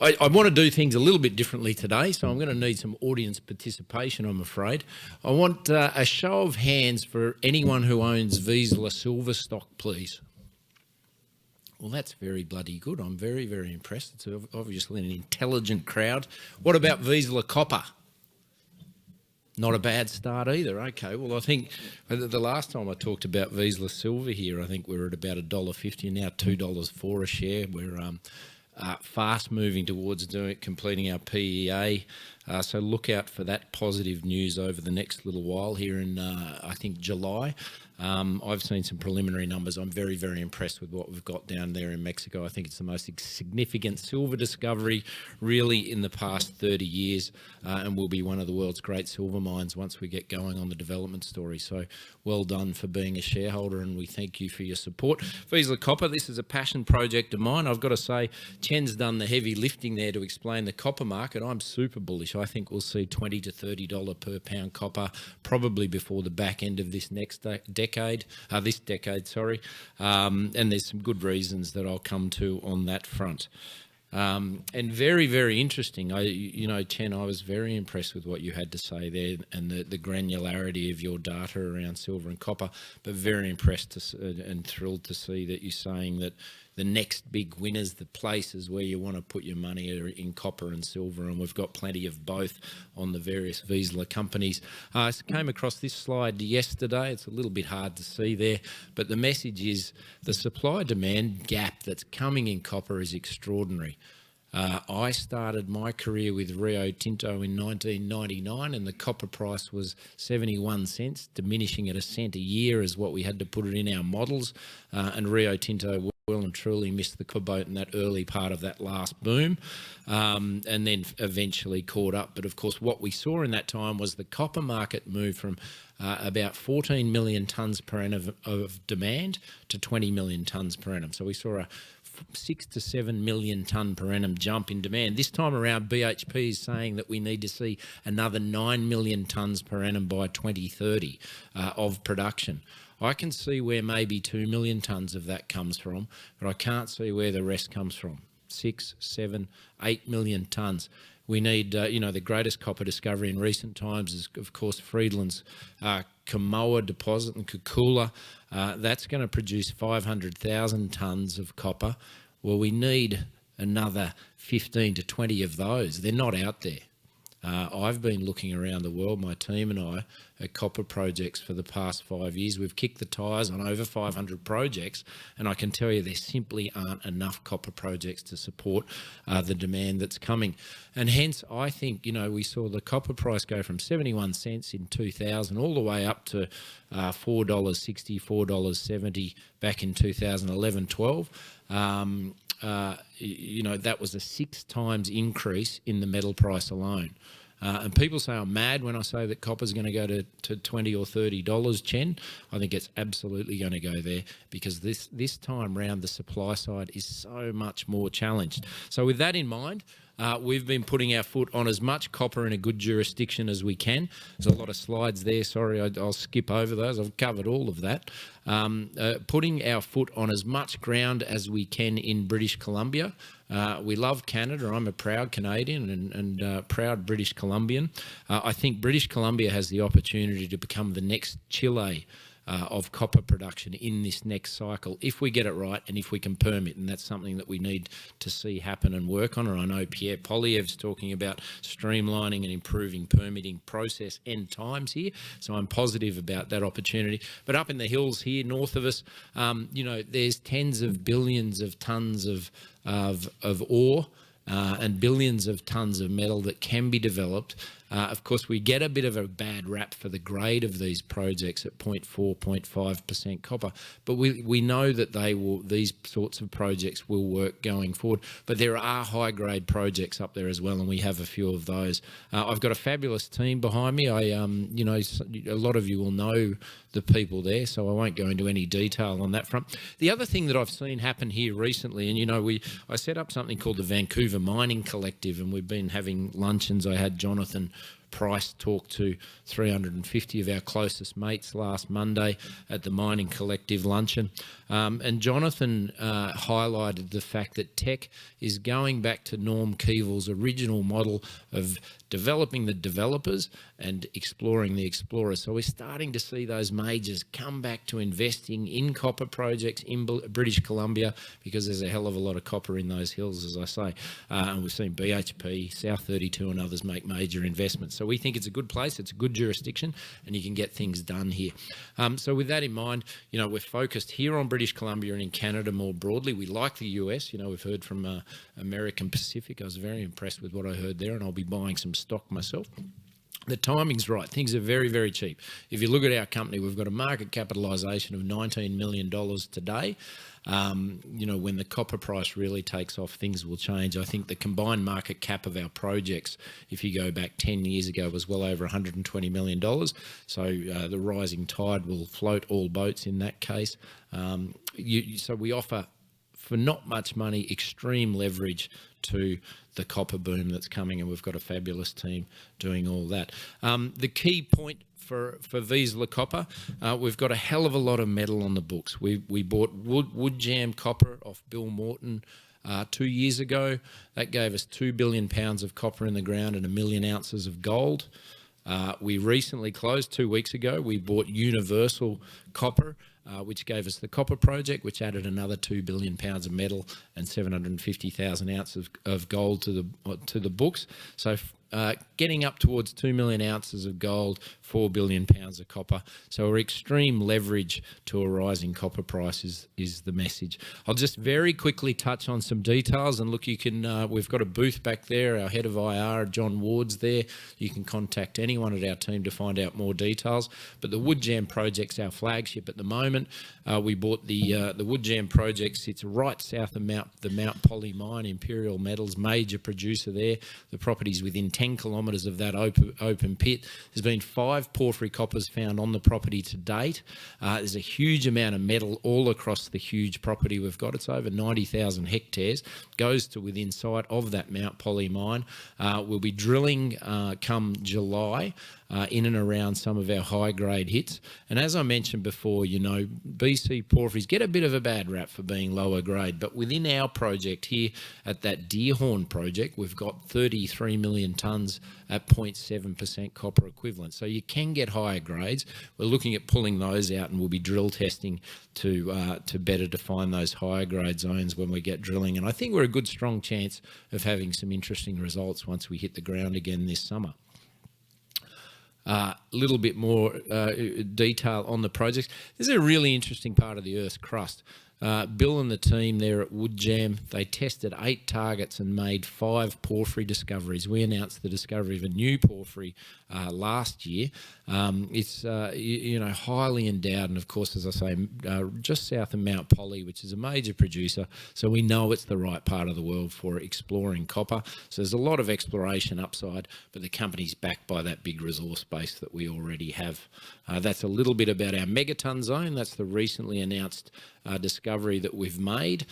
I want to do things a little bit differently today, so I'm going to need some audience participation, I'm afraid. I want a show of hands for anyone who owns Vizsla silver stock, please. Well, that's very bloody good. I'm very, very impressed. It's obviously an intelligent crowd. What about Vizsla copper? Not a bad start either. Okay, well, I think the last time I talked about Vizsla silver here, I think we were at about $1.50 and now $2.04 a share. We're fast moving towards completing our PEA. So look out for that positive news over the next little while here in, I think, July. I've seen some preliminary numbers. I'm very, very impressed with what we've got down there in Mexico. I think it's the most significant silver discovery really in the past 30 years and will be one of the world's great silver mines once we get going on the development story. So well done for being a shareholder, and we thank you for your support. Vizsla Copper, this is a passion project of mine. I've got to say, Chen's done the heavy lifting there to explain the copper market. I'm super bullish. I think we'll see $20 to $30 per pound copper probably before the back end of this next decade. And there's some good reasons that I'll come to on that front. And very, very interesting. Chen, I was very impressed with what you had to say there and the granularity of your data around silver and copper, but very impressed and thrilled to see that you're saying that the next big winners, the places where you want to put your money are in copper and silver, and we've got plenty of both on the various Vizsla companies. I came across this slide yesterday. It's a little bit hard to see there, but the message is the supply-demand gap that's coming in copper is extraordinary. I started my career with Rio Tinto in 1999 and the copper price was 71 cents, diminishing at a cent a year is what we had to put it in our models, and Rio Tinto well and truly missed the copper boat in that early part of that last boom, and then eventually caught up. But of course what we saw in that time was the copper market moved from about 14 million tonnes per annum of demand to 20 million tonnes per annum. So we saw a 6 to 7 million tonne per annum jump in demand. This time around, BHP is saying that we need to see another 9 million tonnes per annum by 2030 of production. I can see where maybe 2 million tonnes of that comes from, but I can't see where the rest comes from. 6, 7, 8 million tonnes. We need, the greatest copper discovery in recent times is, of course, Friedland's Kamoa deposit in Kukula. That's going to produce 500,000 tonnes of copper. Well, we need another 15 to 20 of those. They're not out there. I've been looking around the world, my team and I, at copper projects for the past 5 years. We've kicked the tyres on over 500 projects, and I can tell you there simply aren't enough copper projects to support the demand that's coming. And hence, I think, we saw the copper price go from 71 cents in 2000 all the way up to $4.60, $4.70 back in 2011-12. That was a 6 times increase in the metal price alone. And people say I'm mad when I say that copper's going to go to $20 or $30, Chen. I think it's absolutely going to go there because this time round the supply side is so much more challenged. So with that in mind, we've been putting our foot on as much copper in a good jurisdiction as we can. There's a lot of slides there. Sorry, I'll skip over those. I've covered all of that. Putting our foot on as much ground as we can in British Columbia. We love Canada. I'm a proud Canadian and proud British Columbian. I think British Columbia has the opportunity to become the next Chile of copper production in this next cycle if we get it right and if we can permit, and that's something that we need to see happen and work on. And I know Pierre Poilievre's talking about streamlining and improving permitting process and times here, so I'm positive about that opportunity. But up in the hills here north of us, there's tens of billions of tonnes of ore and billions of tonnes of metal that can be developed. Of course, we get a bit of a bad rap for the grade of these projects at 0.4, 0.5% copper, but we know that these sorts of projects will work going forward. But there are high-grade projects up there as well, and we have a few of those. I've got a fabulous team behind me. A lot of you will know the people there, so I won't go into any detail on that front. The other thing that I've seen happen here recently, and I set up something called the Vancouver Mining Collective, and we've been having luncheons. I had Jonathan price talked to 350 of our closest mates last Monday at the Mining Collective luncheon. And Jonathan highlighted the fact that Teck is going back to Norm Keevil's original model of developing the developers and exploring the explorers. So we're starting to see those majors come back to investing in copper projects in British Columbia, because there's a hell of a lot of copper in those hills, as I say. And we've seen BHP, South 32 and others make major investments. So we think it's a good place, it's a good jurisdiction, and you can get things done here. So with that in mind, we're focused here on British Columbia and in Canada more broadly. We like the US. We've heard from American Pacific. I was very impressed with what I heard there, and I'll be buying some stock myself. The timing's right. Things are very, very cheap. If you look at our company, we've got a market capitalisation of $19 million today. When the copper price really takes off, things will change. I think the combined market cap of our projects, if you go back 10 years ago, was well over $120 million. So the rising tide will float all boats in that case. So we offer, for not much money, extreme leverage to the copper boom that's coming, and we've got a fabulous team doing all that. The key point for Vizsla Copper, we've got a hell of a lot of metal on the books. We bought wood jam copper off Bill Morton 2 years ago. That gave us 2 billion pounds of copper in the ground and 1 million ounces of gold. We recently closed 2 weeks ago. We bought Universal Copper, which gave us the copper project, which added another 2 billion pounds of metal and 750,000 ounces of gold to the books. So getting up towards 2 million ounces of gold, 4 billion pounds of copper. So our extreme leverage to a rising copper price is the message. I'll just very quickly touch on some details, and look, you can, we've got a booth back there, our head of IR, John Ward's there. You can contact anyone at our team to find out more details. But the Wood Jam project's our flagship at the moment. We bought the Wood Jam project, sits right south of the Mount Polly mine, Imperial Metals, major producer there. The property's within 10 kilometres of that open pit. There's been 5 porphyry coppers found on the property to date. There's a huge amount of metal all across the huge property we've got. It's over 90,000 hectares. Goes to within sight of that Mount Polly mine. We'll be drilling come July in and around some of our high-grade hits. And as I mentioned before, BC porphyries get a bit of a bad rap for being lower grade, but within our project here at that Deerhorn project, we've got 33 million tonnes at 0.7% copper equivalent. So you can get higher grades. We're looking at pulling those out, and we'll be drill testing to better define those higher grade zones when we get drilling. And I think we're a good, strong chance of having some interesting results once we hit the ground again this summer. A little bit more detail on the projects. This is a really interesting part of the Earth's crust. Bill and the team there at Wood Jam, they tested 8 targets and made 5 porphyry discoveries. We announced the discovery of a new porphyry last year. It's highly endowed, and of course, as I say, just south of Mount Polly, which is a major producer. So we know it's the right part of the world for exploring copper. So there's a lot of exploration upside, but the company's backed by that big resource base that we already have. That's a little bit about our megaton zone. That's the recently announced discovery that we've made.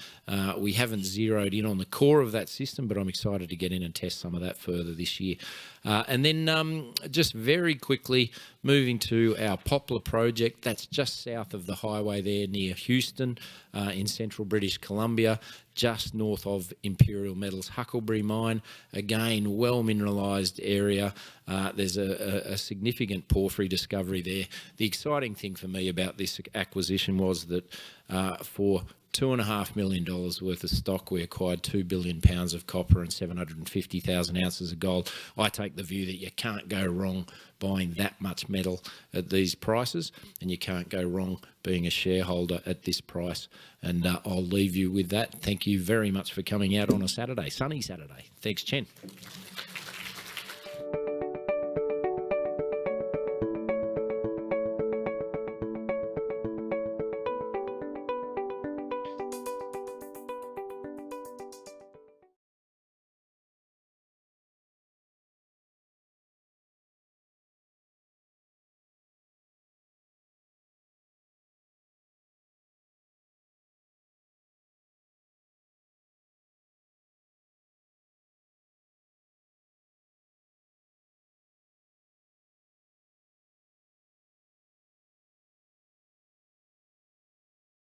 We haven't zeroed in on the core of that system, but I'm excited to get in and test some of that further this year. And then just very quickly, moving to our Poplar project, that's just south of the highway there near Houston in central British Columbia, just north of Imperial Metals Huckleberry mine. Again, well mineralised area. There's a significant porphyry discovery there. The exciting thing for me about this acquisition was that for $2.5 million worth of stock, we acquired 2 billion pounds of copper and 750,000 ounces of gold. I take the view that you can't go wrong buying that much metal at these prices, and you can't go wrong being a shareholder at this price. And I'll leave you with that. Thank you very much for coming out on a Saturday, sunny Saturday. Thanks, Chen.